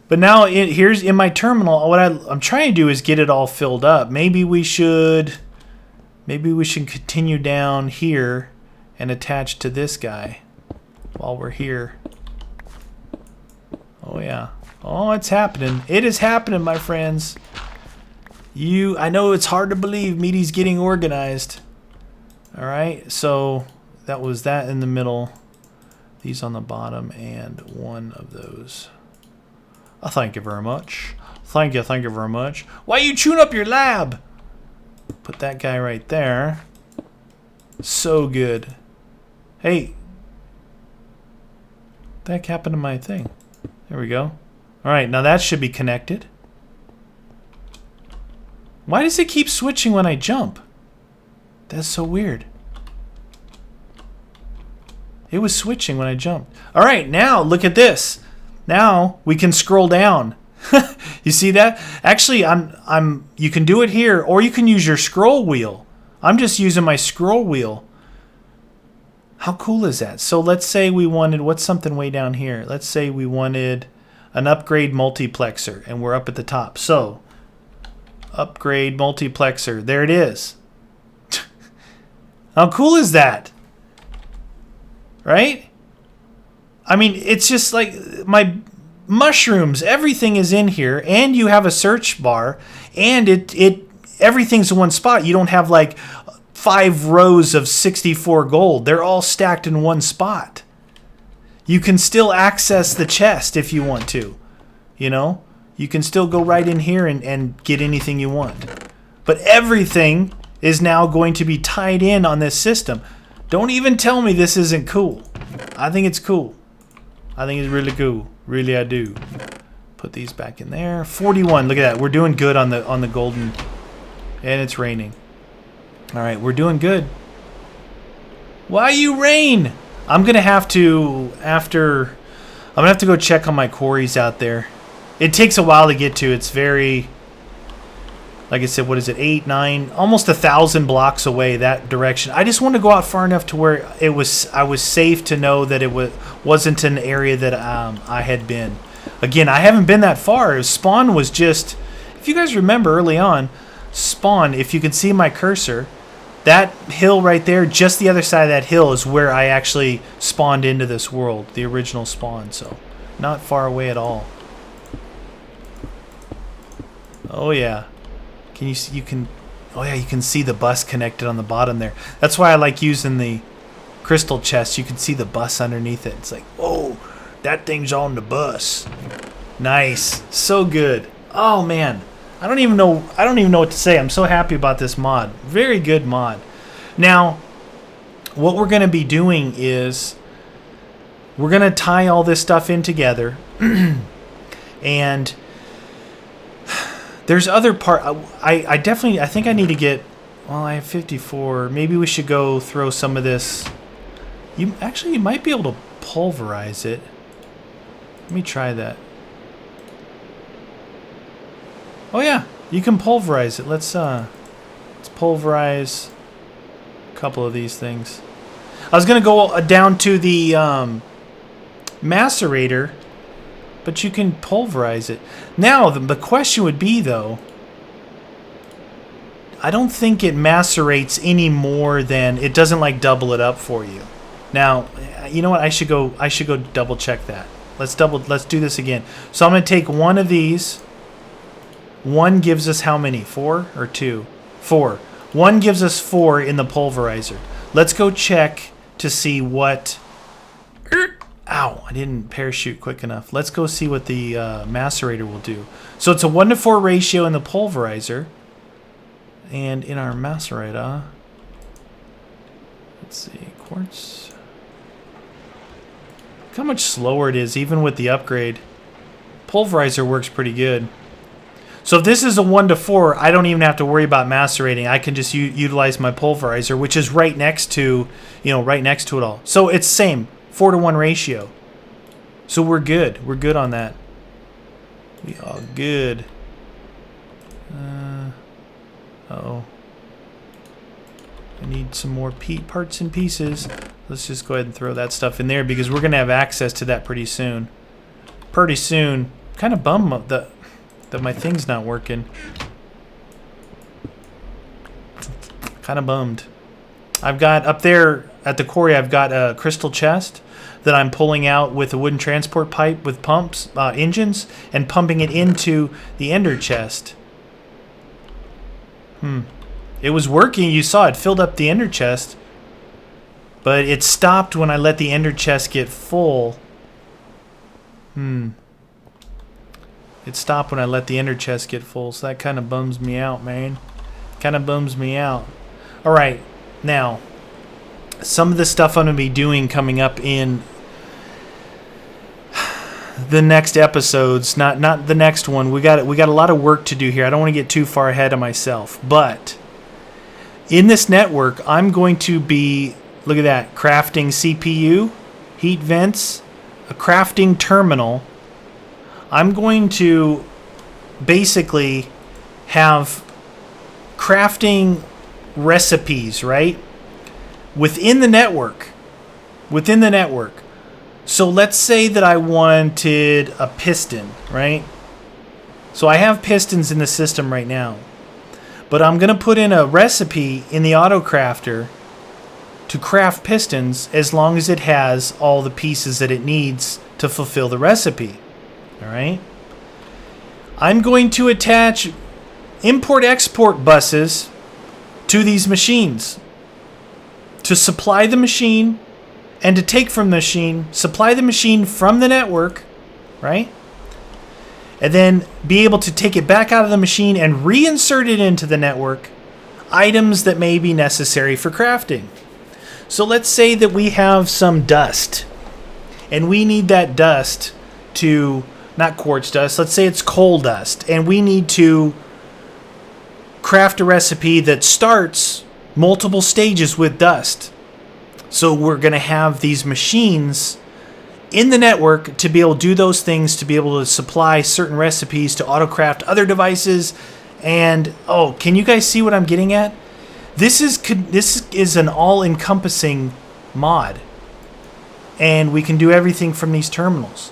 But now here's in my terminal. What I'm trying to do is get it all filled up. Maybe we should continue down here and attach to this guy while we're here. Oh yeah. Oh, it's happening. It is happening, my friends. I know it's hard to believe Meaty's getting organized. All right, so that was that in the middle. These on the bottom and one of those. Oh, thank you very much. Thank you very much. Why you tune up your lab? Put that guy right there. So good. Hey. What the heck happened to my thing? There we go. Alright, now that should be connected. Why does it keep switching when I jump? That's so weird. It was switching when I jumped. Alright, now look at this. Now we can scroll down. You see that? Actually, you can do it here, or you can use your scroll wheel. I'm just using my scroll wheel. How cool is that? So let's say we wanted, what's something way down here? Let's say we wanted an upgrade multiplexer, and we're up at the top. So, upgrade multiplexer. There it is. How cool is that? Right? I mean, it's just like my mushrooms, everything is in here, and you have a search bar, and everything's in one spot. You don't have like 5 rows of 64 gold. They're all stacked in one spot. You can still access the chest if you want to. You know? You can still go right in here and get anything you want. But everything is now going to be tied in on this system. Don't even tell me this isn't cool. I think it's cool. I think it's really cool. Really, I do. Put these back in there. 41. Look at that. We're doing good on the golden. And it's raining. All right, we're doing good. Why you rain? I'm gonna have to I'm gonna have to go check on my quarries out there. It takes a while to get to. It's very, like I said, what is it? 8, 9, almost 1,000 blocks away that direction. I just want to go out far enough to where I was safe to know that it wasn't an area that I had been. Again, I haven't been that far. Spawn was just, if you guys remember early on, Spawn, if you can see my cursor, that hill right there, just the other side of that hill is where I actually spawned into this world, the original spawn. So, not far away at all. Oh yeah. Can you see, oh yeah, you can see the bus connected on the bottom there. That's why I like using the crystal chest. You can see the bus underneath it. It's like, whoa, that thing's on the bus. Nice. So good. Oh man. I don't even know what to say. I'm so happy about this mod. Very good mod. Now, what we're going to be doing is we're going to tie all this stuff in together. And there's other part. I think I need to get, well, I have 54. Maybe we should go throw some of this. You might be able to pulverize it. Let me try that. Oh yeah, you can pulverize it. Let's pulverize a couple of these things. I was gonna go down to the macerator, but you can pulverize it. Now the question would be though, I don't think it macerates any more than, it doesn't like double it up for you. Now, you know what? I should go double check that. Let's do this again. So I'm gonna take one of these. One gives us how many? 4 or 2? 4. One gives us 4 in the pulverizer. Let's go check to see what... Ow, I didn't parachute quick enough. Let's go see what the macerator will do. So it's a 1-to-4 ratio in the pulverizer. And in our macerator... Let's see, quartz... Look how much slower it is, even with the upgrade. Pulverizer works pretty good. So if this is a 1-to-4, I don't even have to worry about macerating. I can just utilize my pulverizer, which is right next to, right next to it all. So it's same, 4-to-1 ratio. So we're good. We're good on that. We are good. Uh-oh. I need some more parts and pieces. Let's just go ahead and throw that stuff in there because we're going to have access to that pretty soon. Pretty soon. Kind of bummed that my thing's not working. Kind of bummed. I've got up there at the quarry, I've got a crystal chest that I'm pulling out with a wooden transport pipe with pumps, engines, and pumping it into the ender chest. It was working. You saw it filled up the ender chest, but it stopped when I let the ender chest get full. It stopped when I let the ender chest get full, so that kind of bums me out, man. Kind of bums me out. All right, now some of the stuff I'm gonna be doing coming up in the next episodes, not the next one. We got a lot of work to do here. I don't want to get too far ahead of myself, but in this network, I'm going to be, look at that, crafting CPU, heat vents, a crafting terminal. I'm going to basically have crafting recipes, right? Within the network. So let's say that I wanted a piston, right? So I have pistons in the system right now. But I'm going to put in a recipe in the auto crafter to craft pistons as long as it has all the pieces that it needs to fulfill the recipe. All right? I'm going to attach import-export buses to these machines to supply the machine and to take from the machine, supply the machine from the network, right? And then be able to take it back out of the machine and reinsert it into the network, items that may be necessary for crafting. So let's say that we have some dust, and we need that dust to, not quartz dust, let's say it's coal dust, and we need to craft a recipe that starts multiple stages with dust. So we're going to have these machines in the network to be able to do those things, to be able to supply certain recipes to autocraft other devices. And, oh, can you guys see what I'm getting at? This is an all-encompassing mod. And we can do everything from these terminals.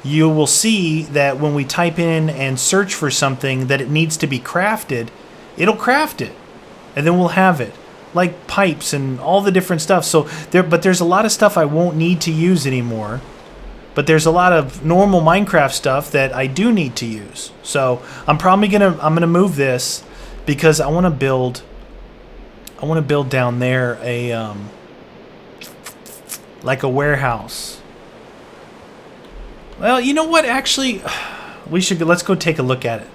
You will see that when we type in and search for something that it needs to be crafted, it'll craft it. And then we'll have it. Like pipes and all the different stuff. So there's a lot of stuff I won't need to use anymore. But there's a lot of normal Minecraft stuff that I do need to use. So I'm gonna move this because I want to build down there a like a warehouse. Well, you know what? Actually, let's go take a look at it.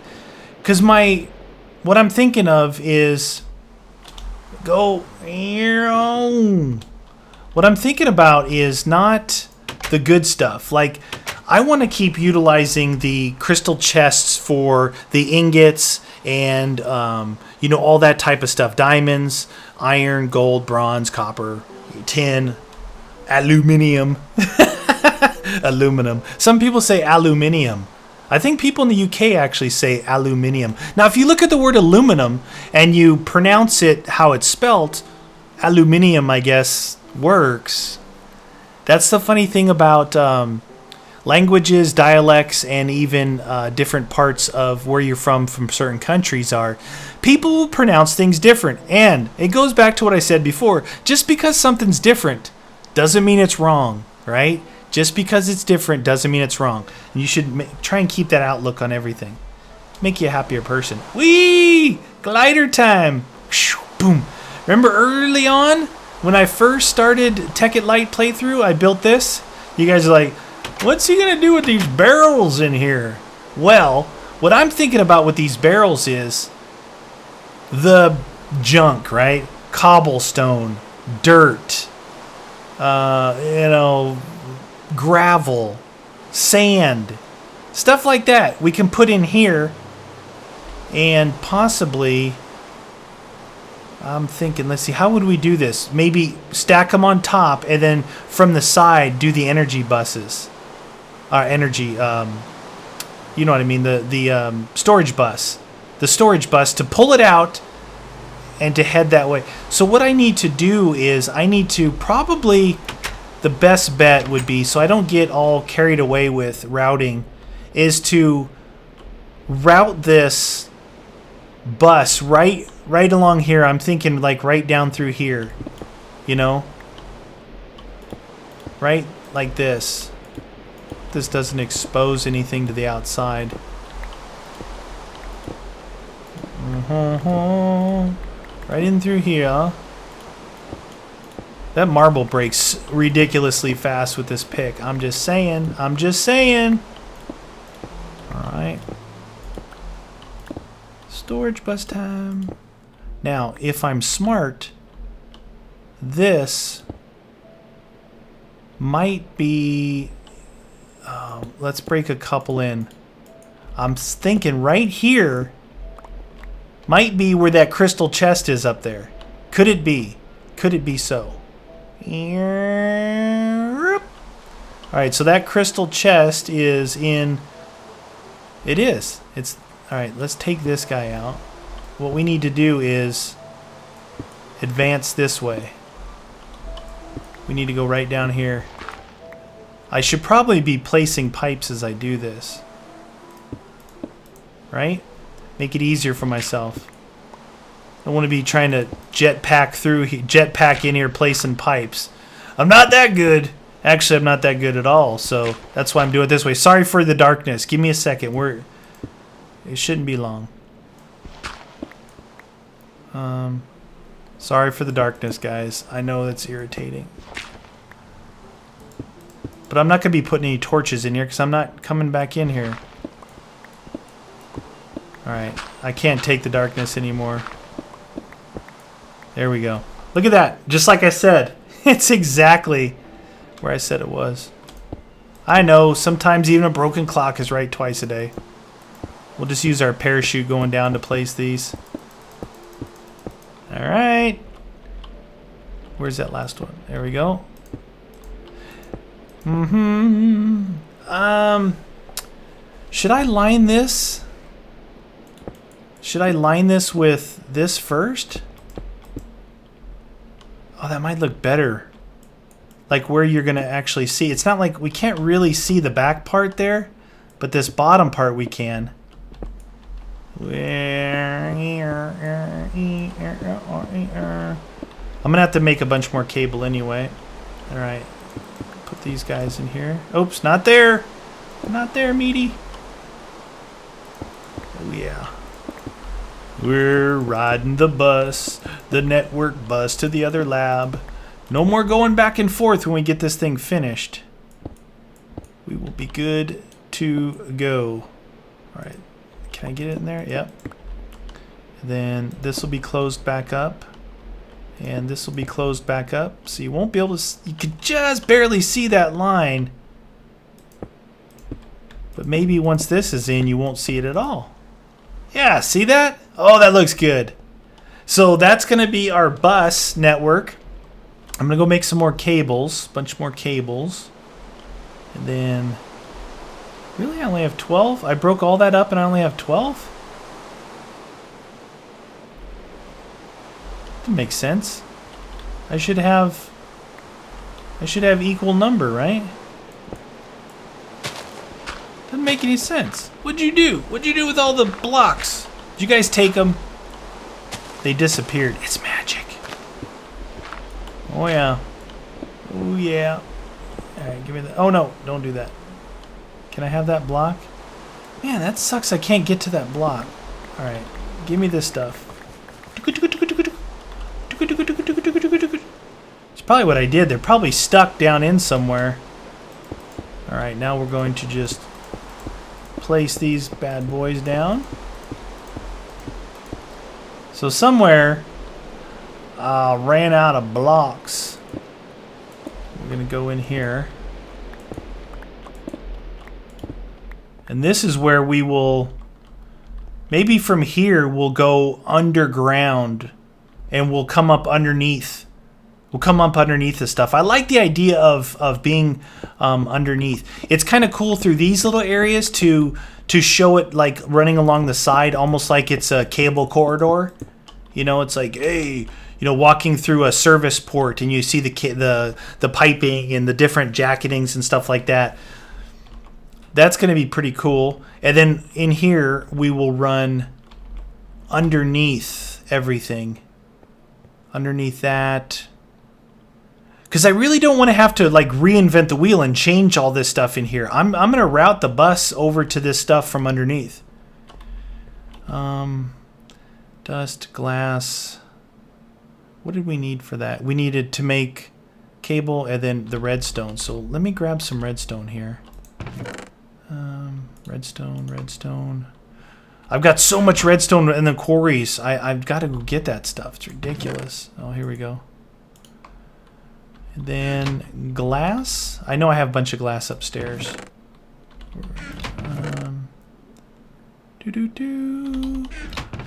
Because what I'm thinking of is what I'm thinking about is not the good stuff. Like, I want to keep utilizing the crystal chests for the ingots and all that type of stuff. Diamonds, iron, gold, bronze, copper, tin, aluminium. Aluminum. Some people say aluminium. I think people in the UK actually say aluminium. Now, if you look at the word aluminum and you pronounce it how it's spelt, aluminium, I guess, works. That's the funny thing about languages, dialects, and even different parts of where you're from certain countries are. People will pronounce things different. And it goes back to what I said before. Just because something's different doesn't mean it's wrong, right? Just because it's different doesn't mean it's wrong. And you should try and keep that outlook on everything. Make you a happier person. Whee! Glider time! Boom! Remember early on when I first started Tekkit Lite playthrough, I built this? You guys are like, what's he going to do with these barrels in here? Well, what I'm thinking about with these barrels is the junk, right? Cobblestone, dirt, gravel, sand, stuff like that we can put in here, and possibly I'm thinking, let's see, how would we do this? Maybe stack them on top and then from the side do the energy buses. You know what I mean, the storage bus. The storage bus to pull it out and to head that way. So what I need to do is probably the best bet would be, so I don't get all carried away with routing, is to route this bus right along here. I'm thinking like right down through here, you know, right like this. This doesn't expose anything to the outside. Right in through here. That marble breaks ridiculously fast with this pick. I'm just saying. I'm just saying. Alright. Storage bus time. Now, if I'm smart, this might be... let's break a couple in. I'm thinking right here might be where that crystal chest is up there. Could it be? Could it be so? Alright, so that crystal chest is in... It is. It's... Alright, let's take this guy out. What we need to do is advance this way. We need to go right down here. I should probably be placing pipes as I do this. Right? Make it easier for myself. I don't want to be trying to jetpack in here placing pipes. I'm not that good. Actually, I'm not that good at all, so that's why I'm doing it this way. Sorry for the darkness. Give me a second. It shouldn't be long. Sorry for the darkness, guys. I know that's irritating. But I'm not going to be putting any torches in here because I'm not coming back in here. Alright, I can't take the darkness anymore. There we go. Look at that. Just like I said. It's exactly where I said it was. I know, sometimes even a broken clock is right twice a day. We'll just use our parachute going down to place these. Alright. Where's that last one? There we go. Should I line this? Should I line this with this first? Oh, that might look better. Like where you're going to actually see. It's not like we can't really see the back part there, but this bottom part we can. I'm going to have to make a bunch more cable anyway. Alright. Put these guys in here. Oops, not there. Not there, Meaty. Oh, yeah. We're riding the bus, the network bus to the other lab. No more going back and forth when we get this thing finished. We will be good to go. Alright. Can I get it in there? Yep. And then this will be closed back up. And this will be closed back up. So you won't be able to... You could just barely see that line. But maybe once this is in, you won't see it at all. Yeah, see that? Oh, that looks good. So that's going to be our bus network. I'm going to go make some more cables. A bunch more cables. And then... Really? I only have 12? I broke all that up and I only have 12? That makes sense. I should have equal number, right? Doesn't make any sense. What'd you do? What'd you do with all the blocks? Did you guys take them? They disappeared. It's magic. Oh yeah. Oh yeah. Alright, give me that. Oh no, don't do that. Can I have that block? Man, that sucks. I can't get to that block. Alright, give me this stuff. It's probably what I did. They're probably stuck down in somewhere. Alright, now we're going to just place these bad boys down. So somewhere ran out of blocks. We're going to go in here. And this is where we will, maybe from here we'll go underground and we'll come up underneath. We'll come up underneath this stuff. I like the idea of being underneath. It's kind of cool through these little areas to show it like running along the side, almost like it's a cable corridor. You know, it's like, hey, you know, walking through a service port and you see the piping and the different jacketings and stuff like that. that's going to be pretty cool. And then in here, we will run underneath everything. Underneath that. Because I really don't want to have to like reinvent the wheel and change all this stuff in here. I'm going to route the bus over to this stuff from underneath. Dust, glass. What did we need for that? We needed to make cable and then the redstone. So let me grab some redstone here. Redstone. I've got so much redstone in the quarries. I've got to go get that stuff. It's ridiculous. Oh, here we go. And then glass. I know I have a bunch of glass upstairs.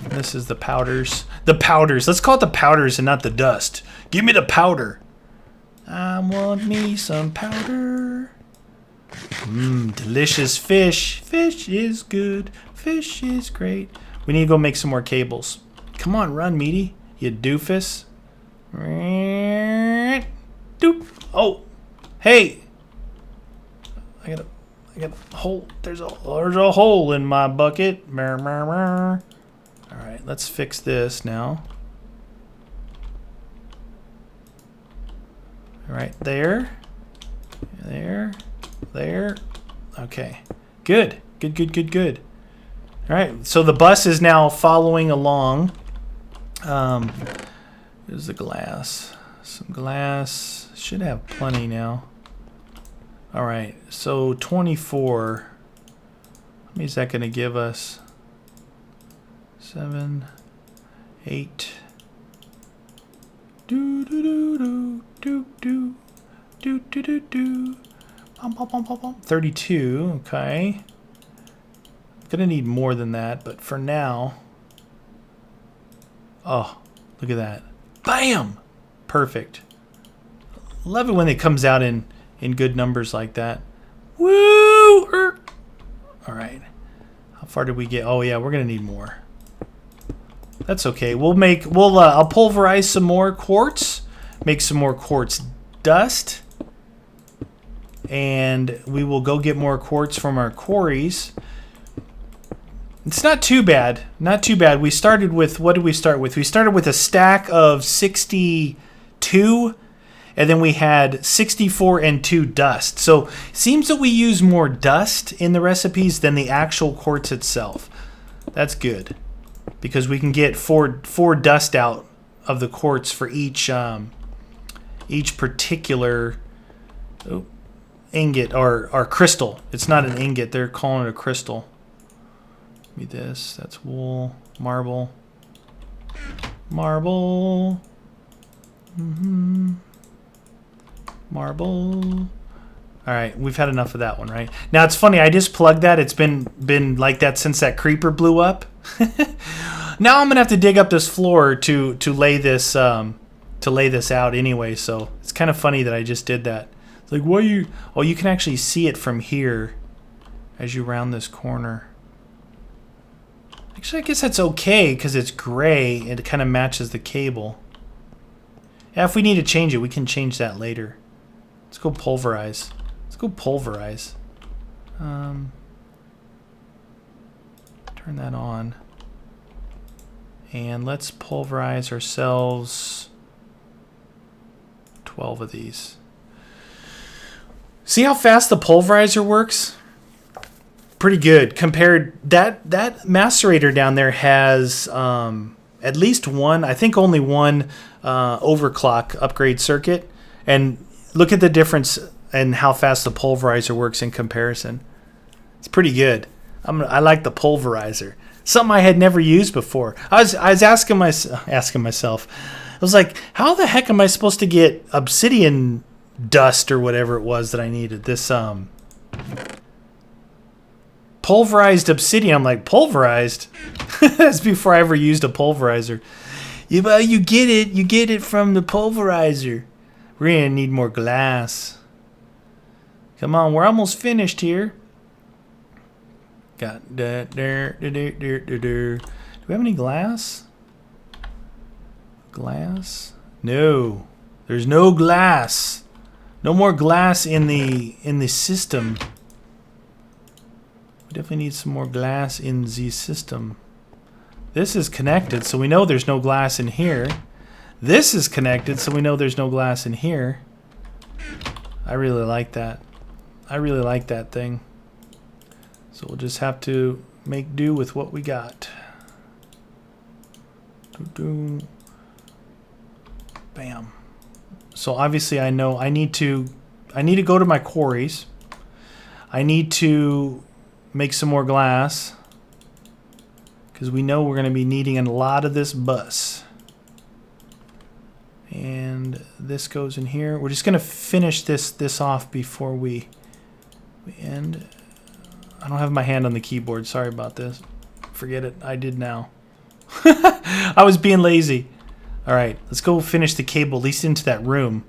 This is the powders. The powders. Let's call it the powders and not the dust. Give me the powder. I want me some powder. Delicious fish. Fish is good. Fish is great. We need to go make some more cables. Come on, run, Meaty. You doofus. Doop. Oh, hey. I got a hole. There's a hole in my bucket. All right, let's fix this now. All right, there. Okay, good. All right, so the bus is now following along. Here's the glass. Some glass. Should have plenty now. All right, so 24. How many is that going to give us? 7, 8. 32. Okay. Gonna need more than that, but for now. Oh, look at that. Bam! Perfect. Love it when it comes out in good numbers like that. Woo! All right. How far did we get? Oh yeah, we're gonna need more. That's okay. I'll pulverize some more quartz, make some more quartz dust, and we will go get more quartz from our quarries. It's not too bad. Not too bad. We started with, what did we start with? We started with a stack of 62, and then we had 64 and 2 dust. So it seems that we use more dust in the recipes than the actual quartz itself. That's good, because we can get four dust out of the quartz for each particular ingot or crystal. It's not an ingot. They're calling it a crystal. Give me this. That's wool. Marble. Marble. Marble. All right, we've had enough of that one, right? Now it's funny. I just plugged that. It's been like that since that creeper blew up. Now I'm gonna have to dig up this floor to lay this out anyway. So it's kind of funny that I just did that. It's like, what are you? Oh, you can actually see it from here as you round this corner. Actually, I guess that's okay because it's gray and it kind of matches the cable. Yeah, if we need to change it, we can change that later. Let's go pulverize. Turn that on. And let's pulverize ourselves 12 of these. See how fast the pulverizer works? Pretty good compared. That macerator down there has at least one, I think only one overclock upgrade circuit, and look at the difference in how fast the pulverizer works in comparison. It's pretty good. I like the pulverizer. Something I had never used before. I was asking myself. I was like, how the heck am I supposed to get obsidian dust or whatever it was that I needed? This pulverized obsidian. I'm like, pulverized? That's before I ever used a pulverizer. Yeah, you get it from the pulverizer. We're gonna need more glass. Come on, we're almost finished here. Got that there. Do we have any glass? Glass? No. There's no glass. No more glass in the system. We definitely need some more glass in the system. This is connected, so we know there's no glass in here. This is connected, so we know there's no glass in here. I really like that. I really like that thing. So we'll just have to make do with what we got. Bam. So obviously I know I need to go to my quarries. I need to make some more glass because we know we're going to be needing a lot of this bus. And this goes in here. We're just going to finish this off before we end. I don't have my hand on the keyboard. Sorry about this. Forget it. I did now. I was being lazy. All right, let's go finish the cable, at least into that room.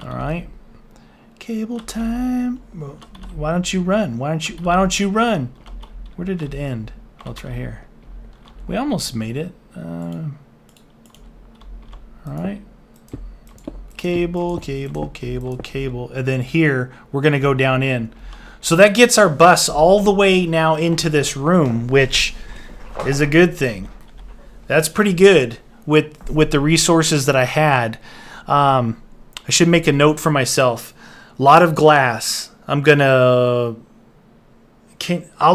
All right. Cable time. Why don't you run? Why don't you run? Where did it end? Oh, it's right here. We almost made it. All right. Cable, cable, cable, cable. And then here, we're going to go down in. So that gets our bus all the way now into this room, which is a good thing. That's pretty good with the resources that I had. I should make a note for myself. A lot of glass. I'll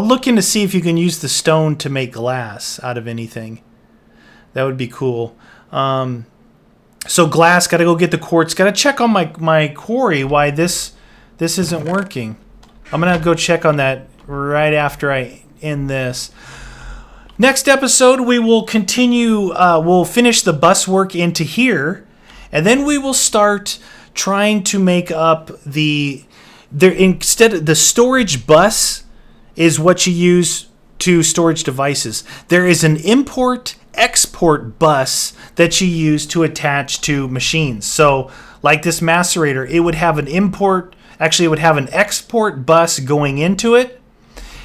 look into see if you can use the stone to make glass out of anything. That would be cool. So glass, got to go get the quartz. Got to check on my quarry why this isn't working. I'm going to go check on that right after I end this. Next episode, we will continue. We'll finish the bus work into here, and then we will start trying to make up instead of the storage bus is what you use to storage devices. There is an import-export bus that you use to attach to machines. So, like this macerator, it would have an import. Actually, it would have an export bus going into it,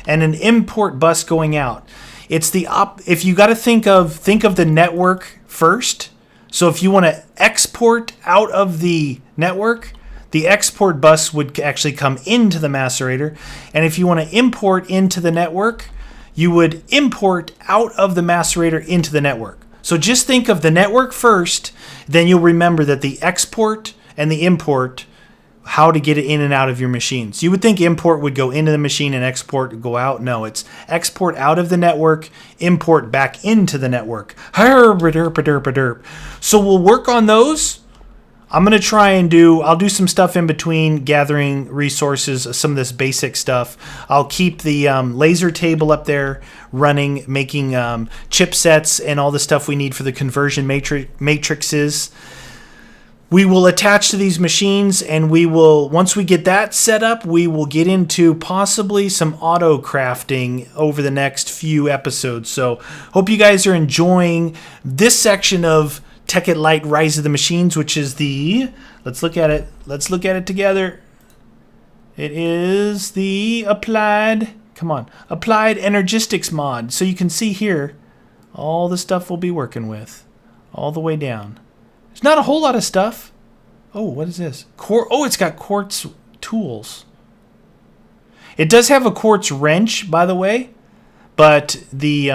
and an import bus going out. It's if you got to think of the network first. So if you want to export out of the network, the export bus would actually come into the macerator. And if you want to import into the network, you would import out of the macerator into the network. So just think of the network first, then you'll remember that the export and the import, how to get it in and out of your machines. You would think import would go into the machine and export would go out. No, it's export out of the network, import back into the network. So we'll work on those. I'm going to try and I'll do some stuff in between, gathering resources, some of this basic stuff. I'll keep the laser table up there running, making chipsets and all the stuff we need for the conversion matrices. We will attach to these machines, and once we get that set up, we will get into possibly some auto crafting over the next few episodes. So hope you guys are enjoying this section of Tekkit Lite Rise of the Machines, which is let's look at it. Let's look at it together. It is the Applied Energistics mod. So you can see here all the stuff we'll be working with all the way down. There's not a whole lot of stuff. Oh, what is this? It's got quartz tools. It does have a quartz wrench, by the way, but the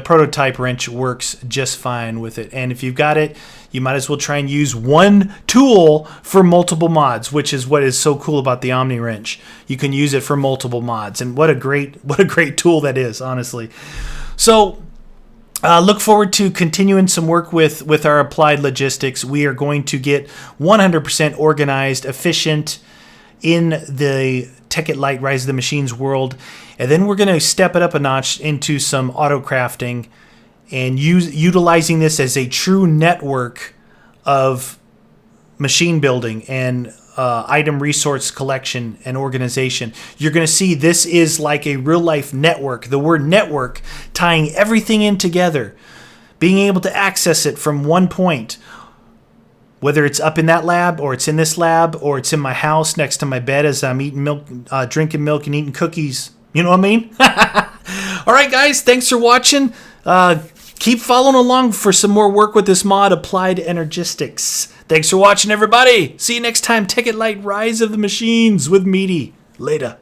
prototype wrench works just fine with it. And if you've got it, you might as well try and use one tool for multiple mods, which is what is so cool about the Omni wrench. You can use it for multiple mods, and what a great tool that is, honestly. So look forward to continuing some work with our applied logistics. We are going to get 100% organized, efficient in the Tekkit Lite Rise of the Machines world. And then we're going to step it up a notch into some auto crafting and utilizing this as a true network of machine building and item resource collection and organization. You're going to see this is like a real life network. The word network tying everything in together, being able to access it from one point, whether it's up in that lab or it's in this lab or it's in my house next to my bed as I'm eating milk, drinking milk and eating cookies. You know what I mean? All right, guys, thanks for watching. Keep following along for some more work with this mod, Applied Energistics. Thanks for watching, everybody. See you next time. Tekkit Lite Rise of the Machines with Meaty. Later.